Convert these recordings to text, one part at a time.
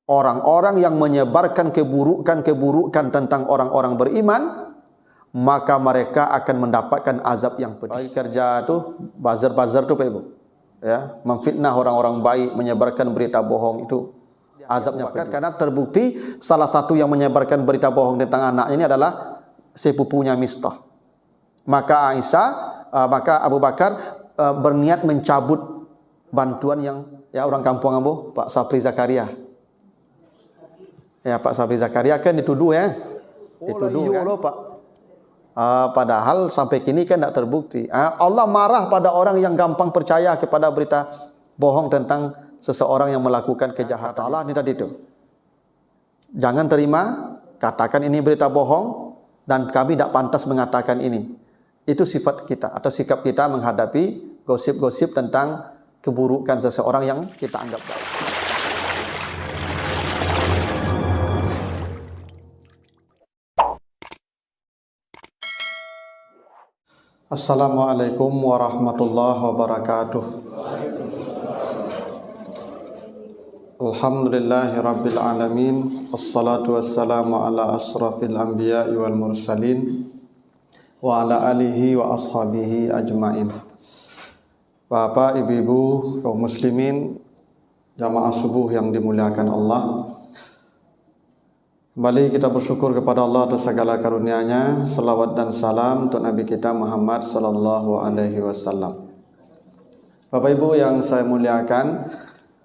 orang-orang yang menyebarkan keburukan tentang orang-orang beriman, maka mereka akan mendapatkan azab yang pedih. Bagi kerja tu, buzzer tu Pak Ibu, ya, memfitnah orang-orang baik, menyebarkan berita bohong, itu azabnya pedih. Karena terbukti salah satu yang menyebarkan berita bohong tentang anaknya ini adalah sepupunya Mistah. Maka Abu Bakar berniat mencabut bantuan yang, ya, orang kampung Abu, Pak Sapri Zakaria. Ya, Pak Sapri Zakaria kan dituduh, ya. Dituduh kan? Loh, Pak. Padahal sampai kini kan tidak terbukti. Allah marah pada orang yang gampang percaya kepada berita bohong tentang seseorang yang melakukan kejahatan. Allah ini tadi itu. Jangan terima, katakan ini berita bohong dan kami tidak pantas mengatakan ini. Itu sifat kita atau sikap kita menghadapi gosip-gosip tentang keburukan seseorang yang kita anggap baik. Assalamualaikum warahmatullahi wabarakatuh. Alhamdulillahi rabbil alamin. Wassalatu wassalamu ala asrafil anbiya'i wal mursalin wa ala alihi wa ashabihi ajmain. Bapak, ibu-ibu, kaum muslimin, jamaah subuh yang dimuliakan Allah, kembali kita bersyukur kepada Allah atas segala karunia-Nya. Salawat dan salam untuk Nabi kita Muhammad sallallahu alaihi wasallam. Bapak Ibu yang saya muliakan,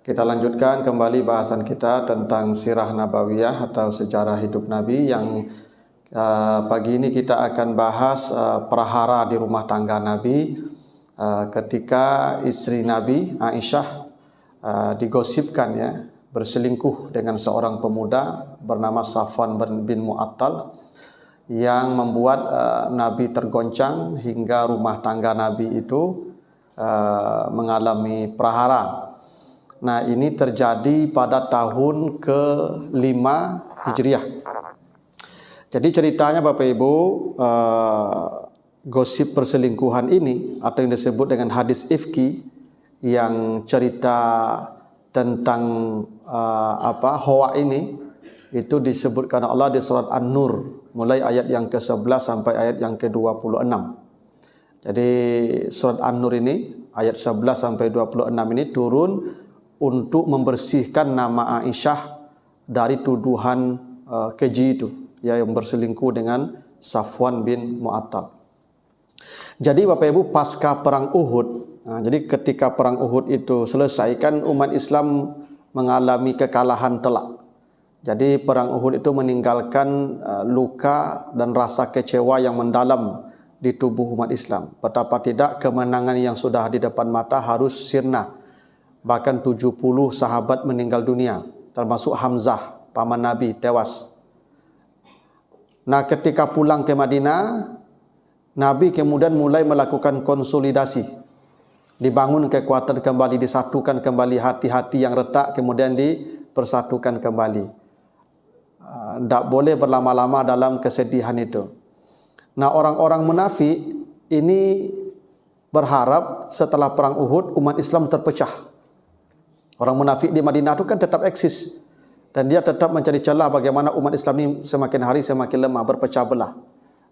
kita lanjutkan kembali bahasan kita tentang sirah nabawiyah atau sejarah hidup Nabi, yang pagi ini kita akan bahas perhara di rumah tangga Nabi ketika istri Nabi Aisyah digosipkan, ya, berselingkuh dengan seorang pemuda bernama Safwan bin Mu'attal, yang membuat Nabi tergoncang hingga rumah tangga Nabi itu mengalami prahara. Nah, ini terjadi pada tahun ke-5 Hijriah. Jadi ceritanya Bapak Ibu, gosip perselingkuhan ini atau yang disebut dengan hadis ifki, yang cerita tentang Hawa ini, itu disebutkan Allah di surat An-Nur mulai ayat yang ke-11 sampai ayat yang ke-26. Jadi surat An-Nur ini ayat 11 sampai 26 ini turun untuk membersihkan nama Aisyah dari tuduhan keji itu, ya, yang berselingkuh dengan Safwan bin Mu'attal. Jadi Bapak Ibu, pasca perang Uhud, jadi ketika perang Uhud itu selesai, kan umat Islam mengalami kekalahan telak. Jadi perang Uhud itu meninggalkan luka dan rasa kecewa yang mendalam di tubuh umat Islam. Betapa tidak kemenangan yang sudah di depan mata harus sirna. Bahkan 70 sahabat meninggal dunia, termasuk Hamzah, paman Nabi, tewas. Nah, ketika pulang ke Madinah, Nabi kemudian mulai melakukan konsolidasi. Dibangun kekuatan kembali, disatukan kembali hati-hati yang retak, kemudian dipersatukan kembali. Tidak boleh berlama-lama dalam kesedihan itu. Nah, orang-orang munafik ini berharap setelah perang Uhud umat Islam terpecah. Orang munafik di Madinah itu kan tetap eksis, dan dia tetap mencari celah bagaimana umat Islam ini semakin hari semakin lemah, berpecah belah.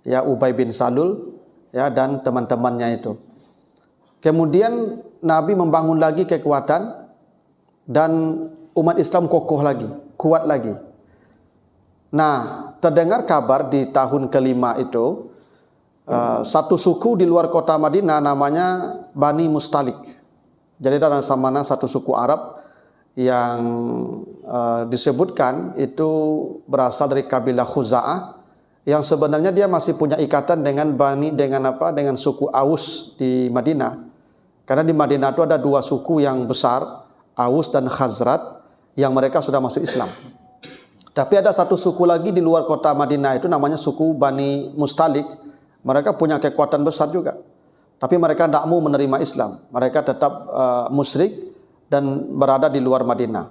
Ya, Ubay bin Salul, ya, dan teman-temannya itu. Kemudian Nabi membangun lagi kekuatan dan umat Islam kokoh lagi, kuat lagi. Nah, terdengar kabar di tahun ke-5 itu satu suku di luar kota Madinah namanya Bani Mustalik. Jadi dalam mana satu suku Arab yang disebutkan itu berasal dari kabilah Khuza'ah, yang sebenarnya dia masih punya ikatan dengan dengan suku Aus di Madinah. Karena di Madinah itu ada dua suku yang besar, Aus dan Khazraj, yang mereka sudah masuk Islam. Tapi ada satu suku lagi di luar kota Madinah, itu namanya suku Bani Mustalik. Mereka punya kekuatan besar juga, tapi mereka tidak mau menerima Islam. Mereka tetap musyrik dan berada di luar Madinah.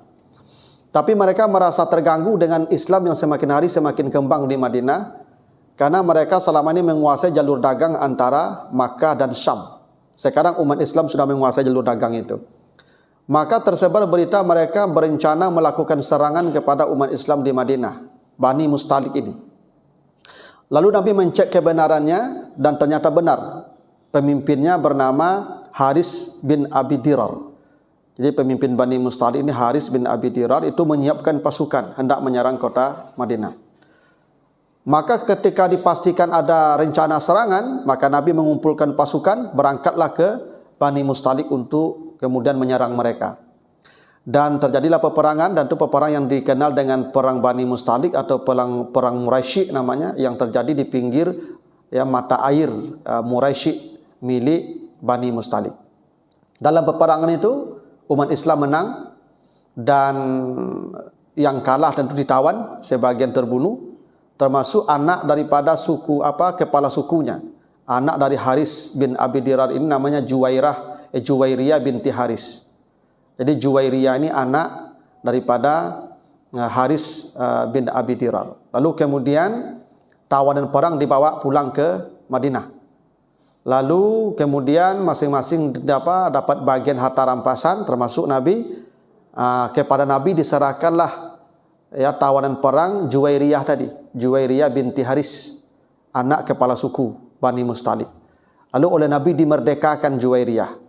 Tapi mereka merasa terganggu dengan Islam yang semakin hari semakin kembang di Madinah, karena mereka selama ini menguasai jalur dagang antara Makkah dan Syam. Sekarang umat Islam sudah menguasai jalur dagang itu. Maka tersebar berita mereka berencana melakukan serangan kepada umat Islam di Madinah, Bani Mustalik ini. Lalu Nabi mencek kebenarannya dan ternyata benar. Pemimpinnya bernama Haris bin Abi Dirar. Jadi pemimpin Bani Mustalik ini, Haris bin Abi Dirar, itu menyiapkan pasukan hendak menyerang kota Madinah. Maka ketika dipastikan ada rencana serangan, maka Nabi mengumpulkan pasukan, berangkatlah ke Bani Mustalik untuk kemudian menyerang mereka. Dan terjadilah peperangan, dan itu peperangan yang dikenal dengan perang Bani Mustalik atau perang Muraisy namanya, yang terjadi di pinggir mata air Muraisy milik Bani Mustalik. Dalam peperangan itu umat Islam menang, dan yang kalah tentu ditawan, sebagian terbunuh, termasuk anak daripada suku kepala sukunya. Anak dari Haris bin Abi Dirar ini namanya Juwairiyah binti Haris. Jadi Juwairiyah ini anak daripada Haris bin Abi Dirar. Lalu kemudian tawanan perang dibawa pulang ke Madinah. Lalu kemudian masing-masing dapat bagian harta rampasan, termasuk Nabi. Kepada Nabi diserahkanlah tawanan perang Juwairiyah tadi, Juwairiyah binti Haris, anak kepala suku Bani Mustalik. Lalu oleh Nabi dimerdekakan Juwairiyah.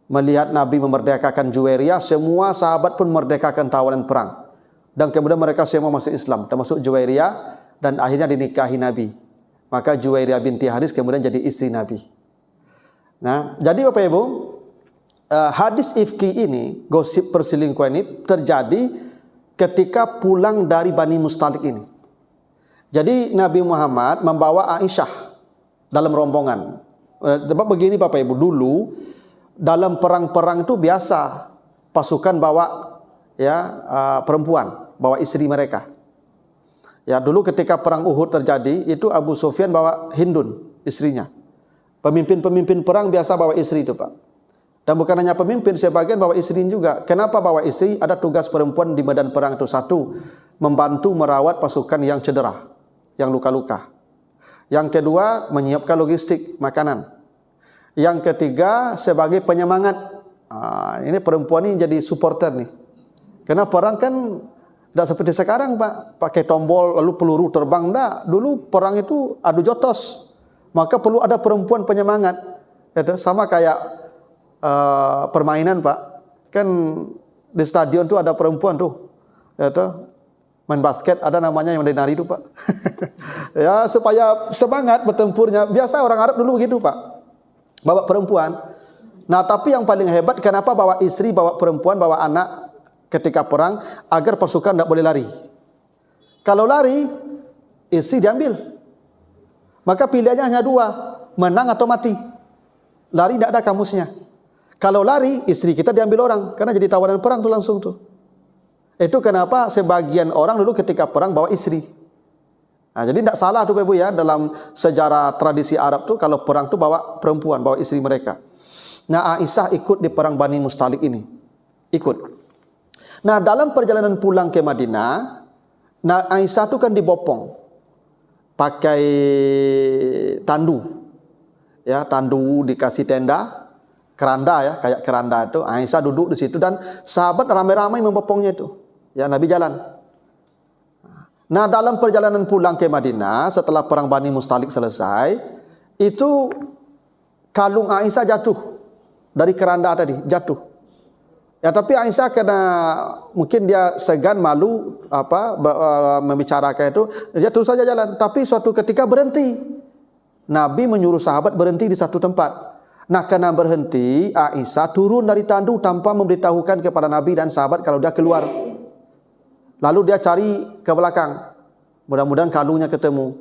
Melihat Nabi memerdekakan Juwairiyah, semua sahabat pun merdekakan tawanan perang. Dan kemudian mereka semua masuk Islam, termasuk Juwairiyah, dan akhirnya dinikahi Nabi. Maka Juwairiyah binti Haris kemudian jadi istri Nabi. Nah, jadi Bapak Ibu, hadis ifki ini, gosip perselingkuhan ini terjadi ketika pulang dari Bani Mustalik ini. Jadi Nabi Muhammad membawa Aisyah dalam rombongan. Sebab begini Bapak Ibu, dulu dalam perang-perang itu biasa pasukan bawa perempuan, bawa istri mereka. Ya, dulu ketika perang Uhud terjadi, itu Abu Sufyan bawa Hindun, istrinya. Pemimpin-pemimpin perang biasa bawa istri itu, Pak. Dan bukan hanya pemimpin, sebagian bawa istri juga. Kenapa bawa istri? Ada tugas perempuan di medan perang itu. Satu, membantu merawat pasukan yang cedera, yang luka-luka. Yang kedua, menyiapkan logistik makanan. Yang ketiga, sebagai penyemangat. Ini perempuan ini jadi supporter nih. Karena perang kan tidak seperti sekarang, Pak. Pakai tombol lalu peluru terbang. Tidak. Dulu perang itu adu jotos. Maka perlu ada perempuan penyemangat. Itu sama kayak permainan, Pak. Kan di stadion tuh ada perempuan tuh. Itu main basket ada namanya yang menari itu, Pak. Ya, supaya semangat bertempurnya. Biasa orang Arab dulu begitu, Pak. Bawa perempuan. Nah, tapi yang paling hebat, kenapa bawa istri, bawa perempuan, bawa anak ketika perang? Agar pasukan tidak boleh lari. Kalau lari, istri diambil. Maka pilihannya hanya dua, menang atau mati. Lari tidak ada kamusnya. Kalau lari, istri kita diambil orang, karena jadi tawanan perang tuh langsung tuh. Itu kenapa sebagian orang dulu ketika perang bawa istri. Nah, jadi tidak salah tuh Ibu ya, dalam sejarah tradisi Arab tuh kalau perang tuh bawa perempuan, bawa istri mereka. Nah, Aisyah ikut di perang Bani Mustalik ini. Ikut. Nah, dalam perjalanan pulang ke Madinah, Aisyah tuh kan dibopong pakai tandu. Ya, tandu dikasih tenda, keranda ya, kayak keranda itu. Aisyah duduk di situ dan sahabat ramai-ramai membopongnya itu. Ya, Nabi jalan. Nah, dalam perjalanan pulang ke Madinah setelah perang Bani Mustalik selesai, itu kalung Aisyah jatuh dari keranda tadi, jatuh. Ya, tapi Aisyah karena mungkin dia segan, malu membicarakan itu, dia terus saja jalan. Tapi suatu ketika berhenti. Nabi menyuruh sahabat berhenti di satu tempat. Nah, karena berhenti, Aisyah turun dari tandu tanpa memberitahukan kepada Nabi dan sahabat kalau dia keluar. Lalu dia cari ke belakang. Mudah-mudahan kalungnya ketemu.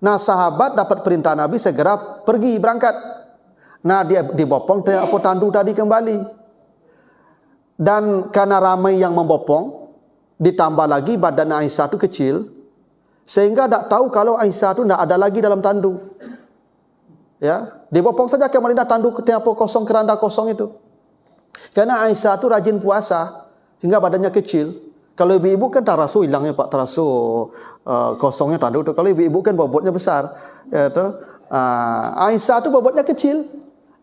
Nah, sahabat dapat perintah Nabi segera pergi berangkat. Nah, dia dibopong tandu tadi kembali. Dan karena ramai yang membopong, ditambah lagi badan Aisyah itu kecil, sehingga tak tahu kalau Aisyah itu tidak ada lagi dalam tandu. Ya, dibopong saja ke Madinah, tandu kosong, keranda kosong itu. Karena Aisyah itu rajin puasa hingga badannya kecil. Kalau ibu-ibu kan tarasu hilangnya, Pak, tarasu kosongnya tandu itu. Kalau ibu-ibu kan bobotnya besar. Ya, Aisyah itu bobotnya kecil.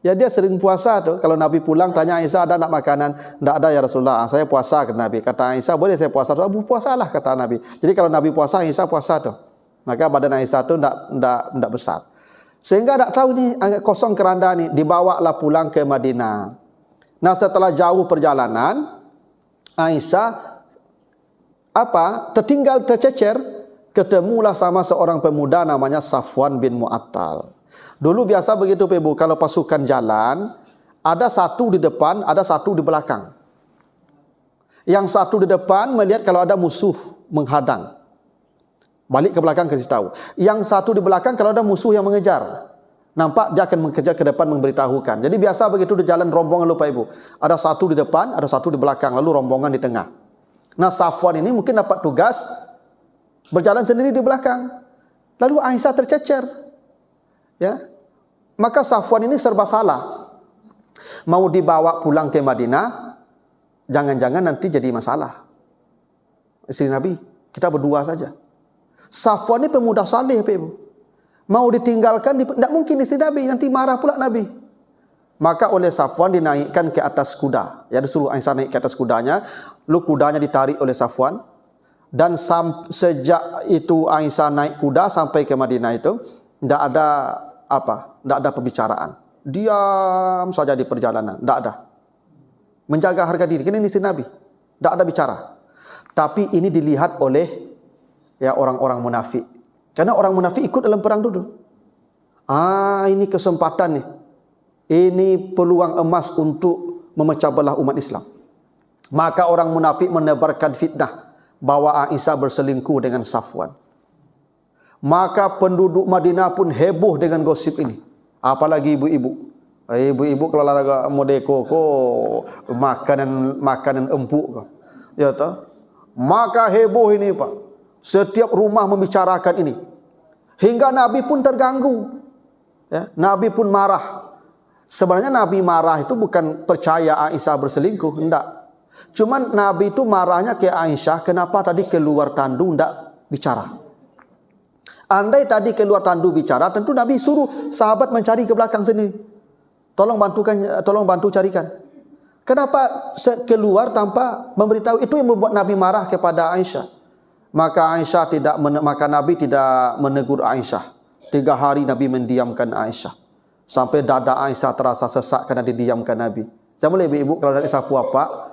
Ya dia sering puasa tuh. Kalau Nabi pulang tanya Aisyah, ada nak makanan? Tidak ada ya Rasulullah. Saya puasa, kata Nabi. Kata Aisyah, boleh saya puasa? Abu puasalah, kata Nabi. Jadi kalau Nabi puasa, Aisyah puasa tuh. Maka badan Aisyah tuh tidak besar. Sehingga tak tahu ni kosong keranda ni, dibawalah pulang ke Madinah. Nah setelah jauh perjalanan, Aisyah tertinggal, tercecer, ketemulah sama seorang pemuda namanya Safwan bin Mu'attal. Dulu biasa begitu Ibu, kalau pasukan jalan, ada satu di depan, ada satu di belakang. Yang satu di depan melihat kalau ada musuh menghadang, balik ke belakang kasih tahu. Yang satu di belakang kalau ada musuh yang mengejar, nampak dia akan mengejar ke depan memberitahukan. Jadi biasa begitu di jalan rombongan lupa Ibu. Ada satu di depan, ada satu di belakang, lalu rombongan di tengah. Nah Safwan ini mungkin dapat tugas berjalan sendiri di belakang. Lalu Aisyah tercecer. Ya, maka Safwan ini serba salah. Mau dibawa pulang ke Madinah, jangan-jangan nanti jadi masalah. Istri Nabi, kita berdua saja. Safwan ini pemuda saleh, Ibu. Mau ditinggalkan, tidak mungkin istri Nabi, nanti marah pula Nabi. Maka oleh Safwan dinaikkan ke atas kuda. Ya, disuruh Aisyah naik ke atas kudanya, lalu kudanya ditarik oleh Safwan. Dan sejak itu Aisyah naik kuda sampai ke Madinah itu, tidak ada pembicaraan. Diam saja di perjalanan, tidak ada. Menjaga harga diri, ini istri Nabi, tidak ada bicara. Tapi ini dilihat oleh orang-orang munafik. Karena orang munafik ikut dalam perang dulu. Ini kesempatan nih. Ini peluang emas untuk memecah belah umat Islam. Maka orang munafik menebarkan fitnah bahwa Aisyah berselingkuh dengan Safwan. Maka penduduk Madinah pun heboh dengan gosip ini. Apalagi ibu-ibu. Ibu-ibu kalau ada modeko makanan empuk. Ya toh? Maka heboh ini Pak. Setiap rumah membicarakan ini. Hingga Nabi pun terganggu. Ya, Nabi pun marah. Sebenarnya Nabi marah itu bukan percaya Aisyah berselingkuh, enggak. Cuman Nabi itu marahnya ke Aisyah, kenapa tadi keluar tandu enggak bicara. Andai tadi keluar tandu bicara, tentu Nabi suruh sahabat mencari ke belakang sini. Tolong bantu carikan. Kenapa keluar tanpa memberitahu? Itu yang membuat Nabi marah kepada Aisyah. Maka Nabi tidak menegur Aisyah. 3 hari Nabi mendiamkan Aisyah. Sampai dada Aisyah terasa sesak karena didiamkan Nabi. Saya boleh ibu kalau dari sapu apa?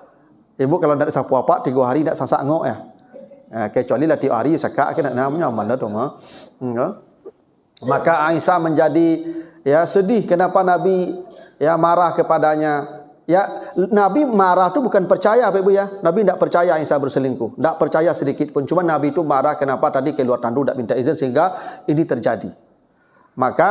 Ibu kalau dari sapu apa 3 hari tidak sasak ngok ya. Kecuali lah 3 hari sakak kena namanya mana tu mah. Maka Aisyah menjadi sedih kenapa Nabi marah kepadanya. Ya, Nabi marah tu bukan percaya Ibu ya. Nabi tidak percaya Aisyah berselingkuh. Tidak percaya sedikit pun. Cuma Nabi itu marah kenapa tadi keluar tandu tidak minta izin sehingga ini terjadi. Maka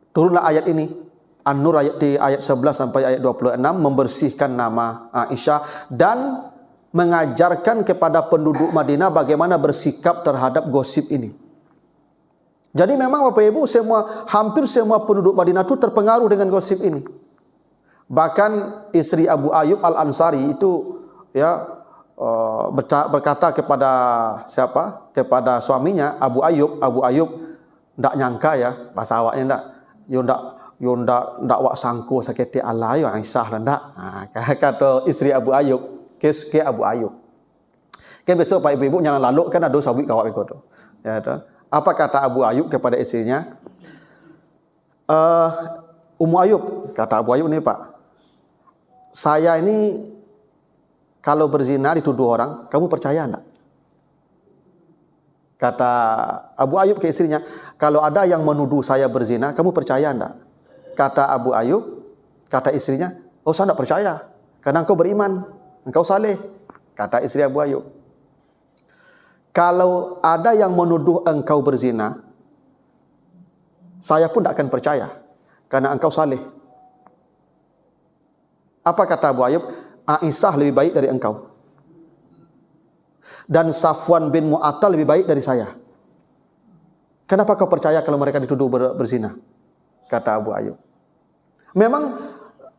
turunlah ayat ini. An-Nur ayat 11 sampai ayat 26 membersihkan nama Aisyah dan mengajarkan kepada penduduk Madinah bagaimana bersikap terhadap gosip ini. Jadi memang Bapak Ibu hampir semua penduduk Madinah itu terpengaruh dengan gosip ini. Bahkan istri Abu Ayyub Al-Ansari itu berkata kepada siapa? Kepada suaminya Abu Ayyub ndak nyangka ya, bahasa awaknya ndak. Yo ndak wak sangko sakete Allah yo Aisyah lah ndak. Kata istri Abu Ayyub ke Abu Ayyub. Besok Pak Ibu jangan lalu kan ada sawi kawak begitu. Ya toh. Apa kata Abu Ayyub kepada istrinya? Ummu Ayyub, kata Abu Ayyub ini Pak. Saya ini kalau berzina dituduh orang, kamu percaya enggak? Kata Abu Ayyub ke istrinya, kalau ada yang menuduh saya berzina, kamu percaya enggak? Kata Abu Ayyub, kata istrinya, oh saya enggak percaya, karena engkau beriman, engkau saleh. Kata istri Abu Ayyub, kalau ada yang menuduh engkau berzina, saya pun tak akan percaya, karena engkau saleh. Apa kata Abu Ayyub? Aisyah lebih baik dari engkau. Dan Safwan bin Mu'attal lebih baik dari saya. Kenapa kau percaya kalau mereka dituduh berzina? Kata Abu Ayyub. Memang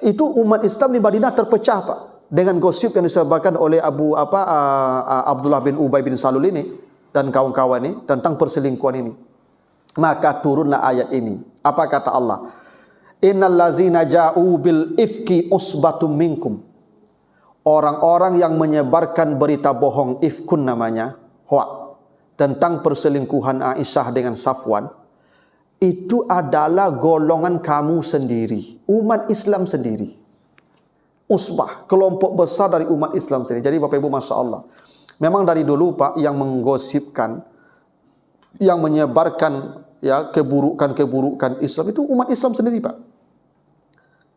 itu umat Islam di Madinah terpecah Pak, dengan gosip yang disebarkan oleh Abdullah bin Ubay bin Salul ini dan kawan-kawan ini tentang perselingkuhan ini. Maka turunlah ayat ini. Apa kata Allah? Innal ladzina ja'u bil ifki usbatum minkum. Orang-orang yang menyebarkan berita bohong, ifkun namanya, hoak, tentang perselingkuhan Aisyah dengan Safwan, itu adalah golongan kamu sendiri, umat Islam sendiri. Usbah, kelompok besar dari umat Islam sendiri. Jadi Bapak Ibu, Masya Allah, memang dari dulu Pak, yang menggosipkan, yang menyebarkan ya keburukan-keburukan Islam itu umat Islam sendiri Pak.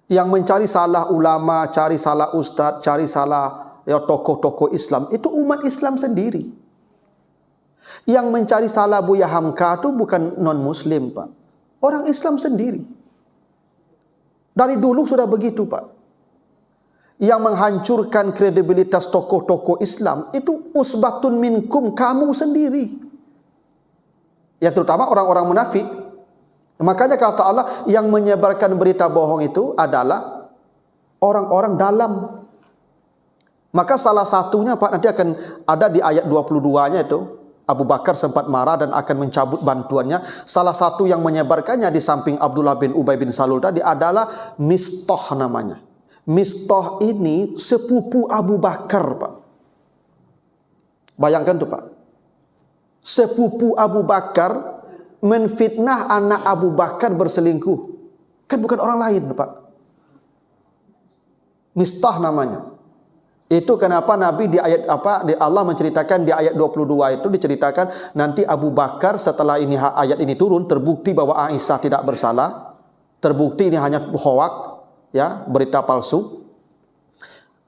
Yang mencari salah ulama, cari salah ustadz, cari salah ya tokoh-tokoh Islam, itu umat Islam sendiri. Yang mencari salah Buya Hamka itu bukan non-muslim Pak, orang Islam sendiri. Dari dulu sudah begitu Pak. Yang menghancurkan kredibilitas tokoh-tokoh Islam itu usbatun minkum, kamu sendiri. Ya, terutama orang-orang munafik. Makanya kata Allah, yang menyebarkan berita bohong itu adalah orang-orang dalam. Maka salah satunya Pak, nanti akan ada di ayat 22-nya itu, Abu Bakar sempat marah dan akan mencabut bantuannya. Salah satu yang menyebarkannya di samping Abdullah bin Ubay bin Salul tadi adalah Mistah namanya. Mistah ini sepupu Abu Bakar Pak. Bayangkan tuh Pak, sepupu Abu Bakar menfitnah anak Abu Bakar berselingkuh. Kan bukan orang lain Pak, Mistah namanya. Itu kenapa Nabi di ayat Allah menceritakan di ayat 22 itu diceritakan nanti Abu Bakar setelah ini ayat ini turun, terbukti bahwa Aisyah tidak bersalah, terbukti ini hanya hoak ya, berita palsu.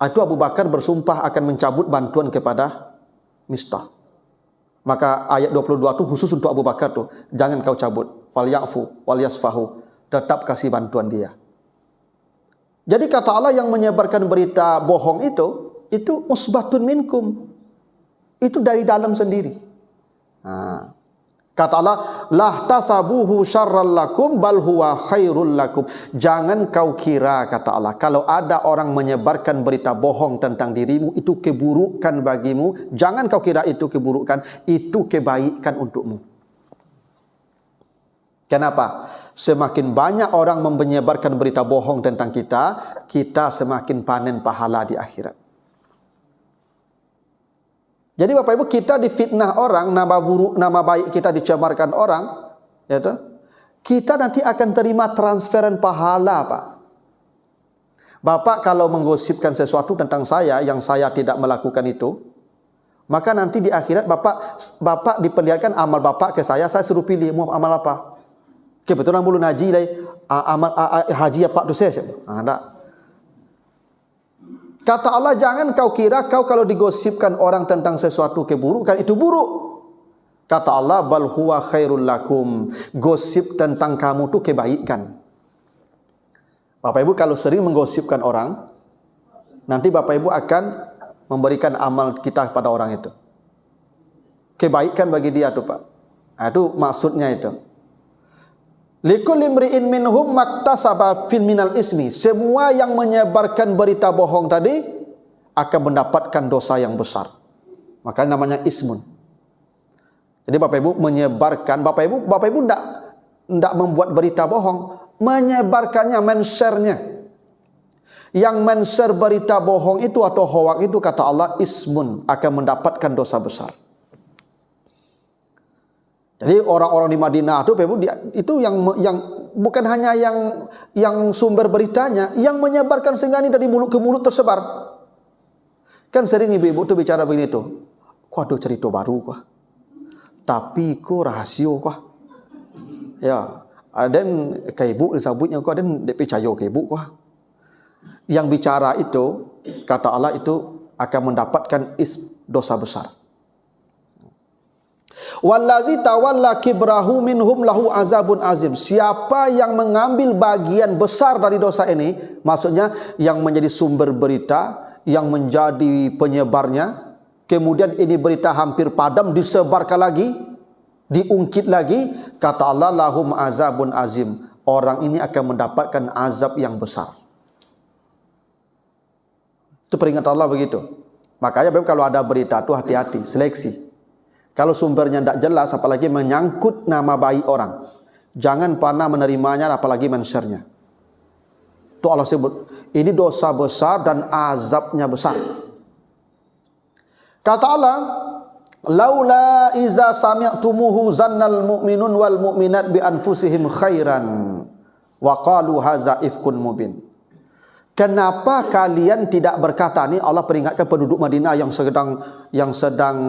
Itu Abu Bakar bersumpah akan mencabut bantuan kepada Mistah. Maka ayat 22 itu khusus untuk Abu Bakar tuh, jangan kau cabut, falyafu walyasfahu, tetap kasih bantuan dia. Jadi kata Allah, yang menyebarkan berita bohong itu usbatun minkum, itu dari dalam sendiri. Nah, kata Allah, lah tasabuhu syarral lakum bal huwa khairul lakum. Jangan kau kira, kata Allah, kalau ada orang menyebarkan berita bohong tentang dirimu, itu keburukan bagimu. Jangan kau kira itu keburukan, itu kebaikan untukmu. Kenapa? Semakin banyak orang menyebarkan berita bohong tentang kita semakin panen pahala di akhirat. Jadi Bapak Ibu, kita difitnah orang, nama buruk, nama baik kita dicemarkan orang, ya toh? Kita nanti akan terima transferan pahala Pak. Bapak kalau menggosipkan sesuatu tentang saya yang saya tidak melakukan itu, maka nanti di akhirat Bapak diperlihatkan amal Bapak ke saya suruh pilih mau amal apa. Kebetulan bulu haji lah, amal haji apa tu saya? Ada. Kata Allah, jangan kau kira kau kalau digosipkan orang tentang sesuatu keburukan itu buruk. Kata Allah, bal huwa khairul lakum. Gosip tentang kamu itu kebaikan. Bapak Ibu kalau sering menggosipkan orang, nanti Bapak Ibu akan memberikan amal kita kepada orang itu. Kebaikan bagi dia tuh Pak. Nah, itu maksudnya itu. Likulli imri'in minhum maktasaba fin minal ismi. Semua yang menyebarkan berita bohong tadi akan mendapatkan dosa yang besar. Makanya namanya ismun. Jadi Bapak Ibu menyebarkan, Bapak Ibu tidak membuat berita bohong, menyebarkannya, men-share-nya. Yang men-share berita bohong itu atau hoak itu kata Allah ismun, akan mendapatkan dosa besar. Jadi orang-orang di Madinah itu yang bukan hanya yang sumber beritanya, yang menyebarkan sehingga ini dari mulut ke mulut tersebar. Kan sering ibu-ibu tuh bicara begini tuh, kok ada cerita baru kok, tapi kok rahasia kok. Ya, dan ke ibu disebutnya kok, dan dia percaya ke ibu kok. Yang bicara itu kata Allah itu akan mendapatkan dosa besar. Wallazi tawalla kibrahu minhum lahu azabun azim. Siapa yang mengambil bagian besar dari dosa ini, maksudnya yang menjadi sumber berita, yang menjadi penyebarnya, kemudian ini berita hampir padam, disebarkan lagi, diungkit lagi, kata Allah lahum azabun azim. Orang ini akan mendapatkan azab yang besar. Itu peringatan Allah begitu. Makanya kalau ada berita itu hati-hati, seleksi. Kalau sumbernya tidak jelas, apalagi menyangkut nama baik orang, jangan pernah menerimanya, apalagi men-share-nya. Tu Allah sebut, ini dosa besar dan azabnya besar. Kata Allah, laula iza sami'tumuhu zannal mu'minun wal mu'minat bi anfusihim khairan wa qalu haza ifkun mubin. Kenapa kalian tidak berkata, ni Allah peringatkan penduduk Madinah yang sedang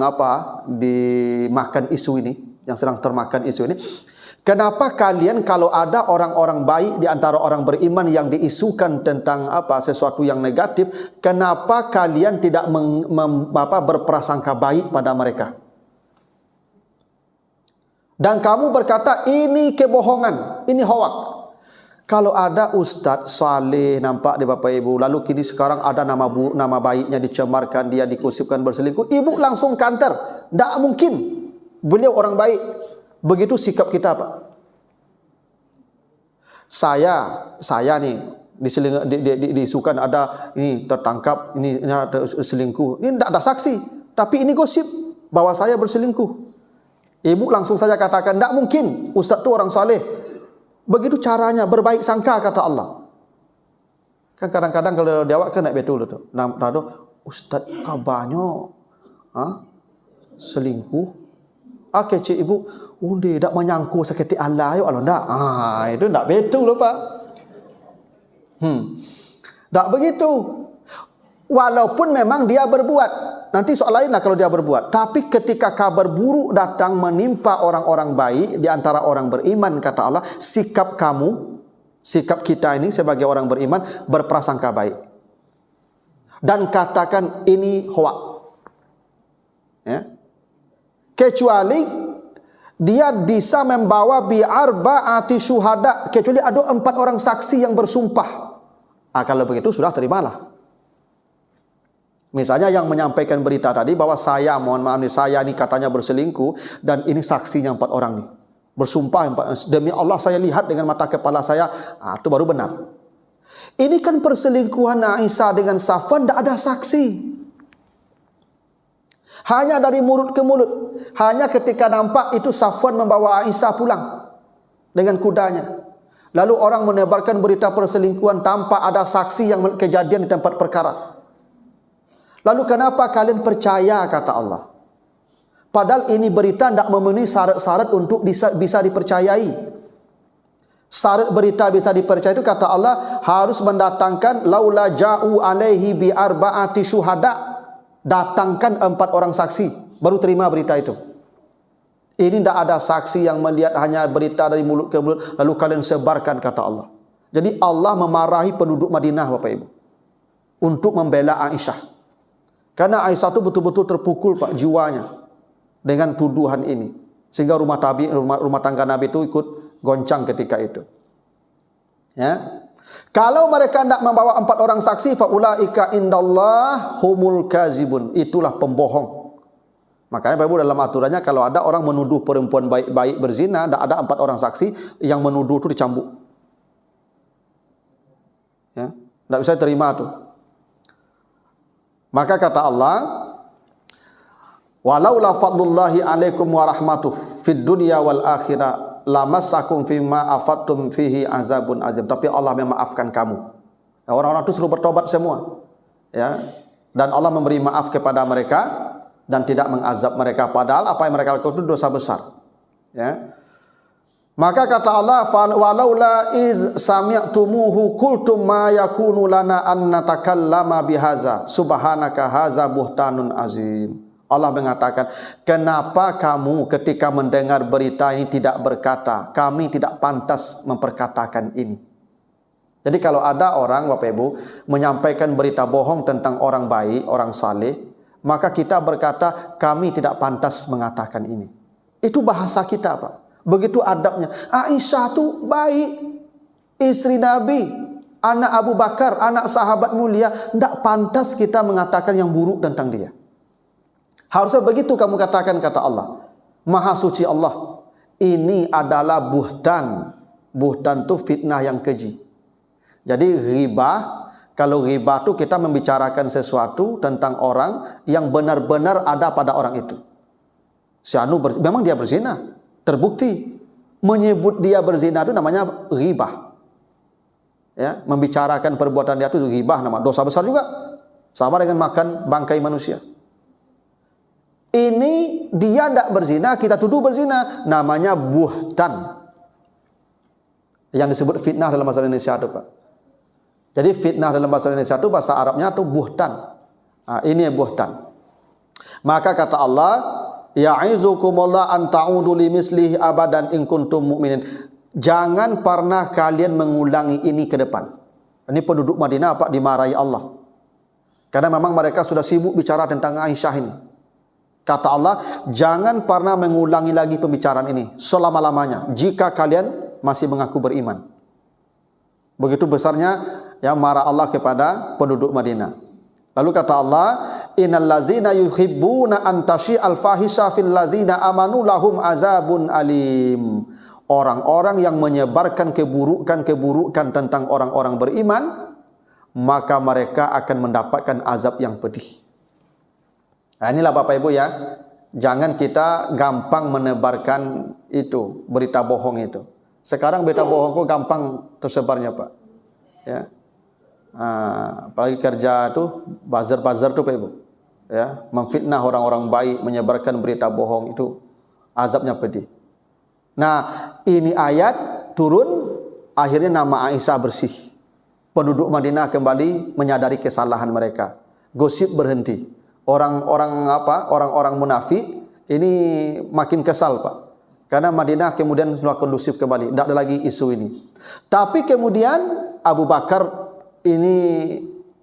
dimakan isu ini, yang sedang termakan isu ini. Kenapa kalian kalau ada orang-orang baik di antara orang beriman yang diisukan tentang sesuatu yang negatif, kenapa kalian tidak berprasangka baik pada mereka? Dan kamu berkata ini kebohongan, ini hoak. Kalau ada ustaz saleh nampak di Bapak Ibu, lalu kini sekarang ada nama baiknya dicemarkan, dia dikusipkan berselingkuh, ibu langsung counter, tidak mungkin beliau orang baik. Begitu sikap kita, Pak. Saya nih diisukan ada ini tertangkap, ini ada selingkuh. Ini tidak ada saksi, tapi ini gosip bahwa saya berselingkuh. Ibu langsung saja katakan, tidak mungkin ustaz itu orang saleh. Begitu caranya, berbaik sangka, kata Allah. Kan kadang-kadang kalau diawak kan nak betul tu. Ustaz kabarnya selingkuh. Cik ibu, undi tak menyangku sakit Allah yo Allah ndak. Itu ndak betul loh, Pak. Tak begitu. Walaupun memang dia berbuat, nanti soal lainlah kalau dia berbuat. Tapi ketika kabar buruk datang menimpa orang-orang baik di antara orang beriman, kata Allah, sikap kita ini sebagai orang beriman berprasangka baik. Dan katakan ini hoak. Ya. Kecuali dia bisa membawa bi'arba'ati syuhada, kecuali ada 4 orang saksi yang bersumpah. Kalau begitu sudah terimalah. Misalnya yang menyampaikan berita tadi bahwa saya ini katanya berselingkuh dan ini saksinya 4 orang nih. Bersumpah, demi Allah saya lihat dengan mata kepala saya, itu baru benar. Ini kan perselingkuhan Aisyah dengan Safwan, tidak ada saksi. Hanya dari mulut ke mulut. Hanya ketika nampak itu Safwan membawa Aisyah pulang dengan kudanya. Lalu orang menebarkan berita perselingkuhan tanpa ada saksi yang kejadian di tempat perkara. Lalu kenapa kalian percaya, kata Allah? Padahal ini berita tidak memenuhi syarat-syarat untuk bisa dipercayai. Syarat berita bisa dipercayai itu, kata Allah, harus mendatangkan laula ja'u alaihi bi arba'ati syuhada. Datangkan 4 orang saksi, baru terima berita itu. Ini tidak ada saksi yang melihat, hanya berita dari mulut ke mulut, lalu kalian sebarkan, kata Allah. Jadi Allah memarahi penduduk Madinah, Bapak Ibu, untuk membela Aisyah. Karena Aisyah itu betul-betul terpukul, Pak, jiwanya dengan tuduhan ini. Sehingga rumah tangga Nabi itu ikut goncang ketika itu. Ya. Kalau mereka tidak membawa 4 orang saksi, faulaika indallah humul kazibun. Itulah pembohong. Makanya Bapak Ibu dalam aturannya kalau ada orang menuduh perempuan baik-baik berzina, tidak ada 4 orang saksi, yang menuduh itu dicambuk. Ya. Tidak bisa terima tuh. Maka kata Allah, walaula fadlullahi alaikum wa rahmatuh fid dunya wal akhirah lamassakum fima afattum fihi azabun azim. Tapi Allah memaafkan kamu. Orang-orang itu suruh bertobat semua. Ya. Dan Allah memberi maaf kepada mereka dan tidak mengazab mereka, padahal apa yang mereka lakukan itu dosa besar. Ya. Maka kata Allah, walaula iz sami'tumuhu qultum ma yakunu lana an natakallama bihaza subhanaka haza buhtanun azim. Allah mengatakan, kenapa kamu ketika mendengar berita ini tidak berkata, kami tidak pantas memperkatakan ini. Jadi kalau ada orang, Bapak Ibu, menyampaikan berita bohong tentang orang baik, orang saleh, maka kita berkata, kami tidak pantas mengatakan ini. Itu bahasa kita, Pak. Begitu adabnya. Aisyah itu baik, istri Nabi, anak Abu Bakar, anak sahabat mulia. Tidak pantas kita mengatakan yang buruk tentang dia. Harusnya begitu kamu katakan, kata Allah. Maha suci Allah. Ini adalah buhtan. Buhtan itu fitnah yang keji. Jadi ghibah, kalau ghibah itu kita membicarakan sesuatu tentang orang yang benar-benar ada pada orang itu. Si anu memang dia berzina, terbukti. Menyebut dia berzina itu namanya ghibah. ya, membicarakan perbuatan dia itu ghibah, nama dosa besar juga. Sama dengan makan bangkai manusia. Ini dia tidak berzina, kita tuduh berzina, namanya buhtan. Yang disebut fitnah dalam bahasa Indonesia itu, Pak. Jadi fitnah dalam bahasa Indonesia itu bahasa Arabnya itu buhtan. Nah, ini buhtan. Maka kata Allah, ya'izukumullah an ta'udu limislihi abadan in kuntum mu'minin. Jangan pernah kalian mengulangi ini ke depan. Ini penduduk Madinah Pak dimarahi Allah. Karena memang mereka sudah sibuk bicara tentang Aisyah ini. Kata Allah, jangan pernah mengulangi lagi pembicaraan ini selama-lamanya jika kalian masih mengaku beriman. Begitu besarnya ya marah Allah kepada penduduk Madinah. Lalu kata Allah, innal ladzina yuhibbuna an tashi'al fahisha fil ladzina amanu lahum azabun alim. Orang-orang yang menyebarkan keburukan tentang orang-orang beriman, maka mereka akan mendapatkan azab yang pedih. Nah, inilah Bapak Ibu ya, jangan kita gampang menebarkan itu, berita bohong itu. Sekarang berita bohong kok gampang tersebarnya Pak. Ya. Apalagi kerja itu buzzer tuh Pak Ibu. Ya, memfitnah orang-orang baik, menyebarkan berita bohong itu azabnya pedih. Nah, ini ayat turun, akhirnya nama Aisyah bersih. Penduduk Madinah kembali menyadari kesalahan mereka. Gosip berhenti. Orang-orang munafik ini makin kesal, Pak. Karena Madinah kemudian sudah kondusif kembali, tidak ada lagi isu ini. Tapi kemudian Abu Bakar ini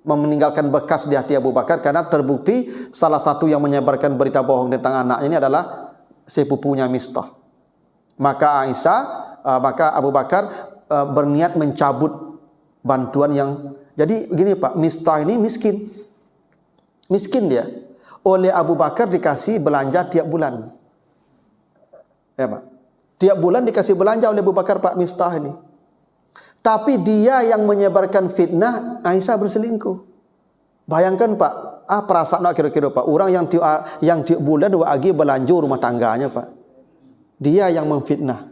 meninggalkan bekas di hati Abu Bakar karena terbukti salah satu yang menyebarkan berita bohong tentang anak ini adalah sepupunya Mistah. Maka Abu Bakar berniat mencabut bantuan yang, jadi begini Pak, Mistah ini miskin dia. Oleh Abu Bakar dikasih belanja tiap bulan. Ya Pak. Tiap bulan dikasih belanja oleh Abu Bakar Pak Mistah ini. Tapi dia yang menyebarkan fitnah Aisyah berselingkuh. Bayangkan Pak, perasaan kira-kira Pak, orang yang tiap bulan lagi belanja rumah tangganya Pak. Dia yang memfitnah.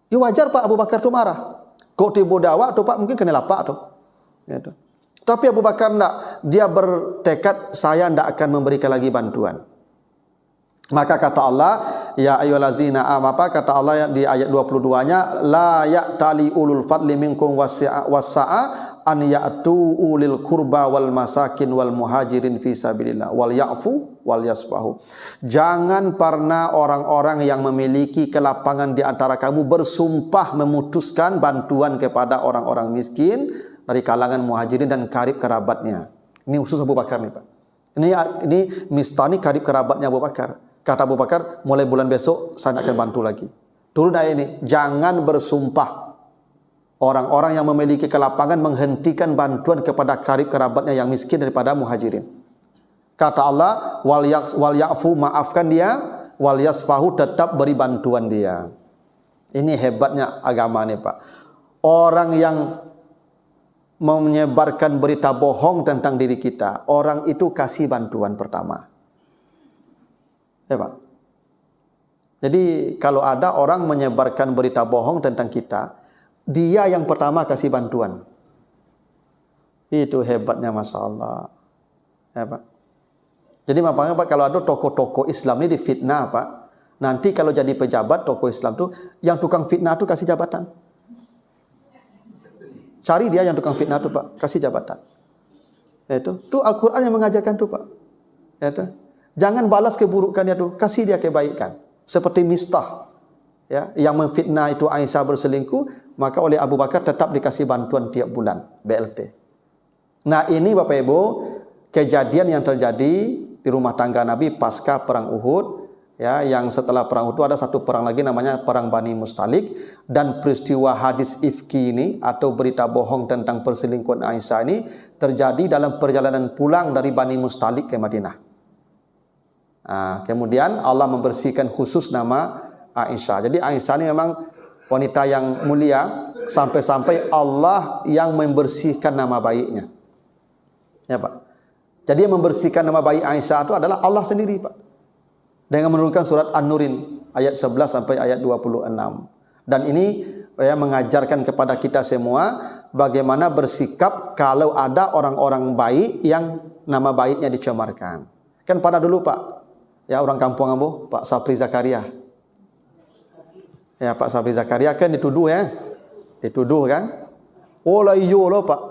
Ya wajar Pak Abu Bakar itu marah. Kok tiba dakwah tuh Pak, mungkin kena lapak tuh. Ya, tuh. Tapi Abu Bakar enggak, dia bertekad saya enggak akan memberikan lagi bantuan. Maka kata Allah, ya ayyuhallazina kata Allah di ayat 22-nya, la ya'tali ulul fadli minkum wassa'a an ya'tu ulil qurba wal masakin wal muhajirin fi sabilillah wal ya'fu wal yasfahu. Jangan pernah orang-orang yang memiliki kelapangan di antara kamu bersumpah memutuskan bantuan kepada orang-orang miskin dari kalangan muhajirin dan karib kerabatnya. Ini khusus Abu Bakar nih Pak. Ini Mistah ini karib kerabatnya Abu Bakar. Kata Abu Bakar, mulai bulan besok saya akan bantu lagi. Turun ayat ini, jangan bersumpah. Orang-orang yang memiliki kelapangan menghentikan bantuan kepada karib kerabatnya yang miskin daripada muhajirin. Kata Allah, wal ya'fu, maafkan dia, wal yasfahu, tetap beri bantuan dia. Ini hebatnya agama ini Pak. Orang yang menyebarkan berita bohong tentang diri kita, orang itu kasih bantuan pertama. Ya Pak. Jadi kalau ada orang menyebarkan berita bohong tentang kita, dia yang pertama kasih bantuan. Itu hebatnya Masya Allah. Ya Pak. Jadi makanya Pak, kalau ada tokoh-tokoh Islam ini difitnah Pak, nanti kalau jadi pejabat tokoh Islam tuh, yang tukang fitnah tuh kasih jabatan. Cari dia yang tukang fitnah tuh Pak, kasih jabatan. Itu Al-Quran yang mengajarkan tuh Pak. Itu. Jangan balas keburukannya tuh, kasih dia kebaikan. Seperti Mistah, ya, yang memfitnah itu Aisyah berselingkuh, maka oleh Abu Bakar tetap dikasih bantuan tiap bulan, BLT. Nah ini Bapak Ibu, kejadian yang terjadi di rumah tangga Nabi pasca perang Uhud, ya, yang setelah perang Uhud ada satu perang lagi namanya perang Bani Mustalik, dan peristiwa hadis ifki ini atau berita bohong tentang perselingkuhan Aisyah ini terjadi dalam perjalanan pulang dari Bani Mustalik ke Madinah. Kemudian Allah membersihkan khusus nama Aisyah. Jadi Aisyah ini memang wanita yang mulia, sampai-sampai Allah yang membersihkan nama baiknya. Ya Pak. Jadi yang membersihkan nama baik Aisyah itu adalah Allah sendiri Pak. Dengan menurunkan surat An-Nurin ayat 11 sampai ayat 26. Dan ini ya, mengajarkan kepada kita semua bagaimana bersikap kalau ada orang-orang baik yang nama baiknya dicemarkan. Kan pada dulu Pak, ya orang kampung Ambo, Pak Sapri Zakaria. Ya Pak Sapri Zakaria kan dituduh ya. Dituduh kan. Oh lah iyo loh Pak.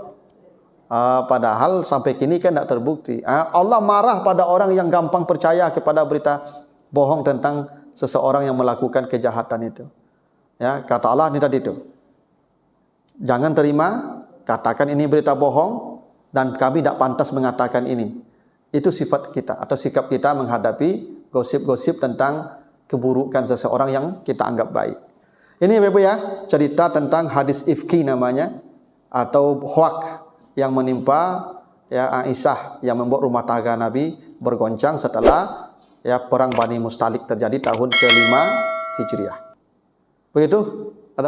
Padahal sampai kini kan tidak terbukti. Allah marah pada orang yang gampang percaya kepada berita bohong tentang seseorang yang melakukan kejahatan itu. Ya, kata Allah ini tadi itu. Jangan terima, katakan ini berita bohong dan kami tidak pantas mengatakan ini. Itu sifat kita atau sikap kita menghadapi gosip-gosip tentang keburukan seseorang yang kita anggap baik. Ini Bapak ya, cerita tentang hadis ifki namanya atau hoak yang menimpa ya Aisyah yang membuat rumah tangga Nabi bergoncang setelah ya perang Bani Mustalik terjadi tahun ke-5 Hijriah. Begitu?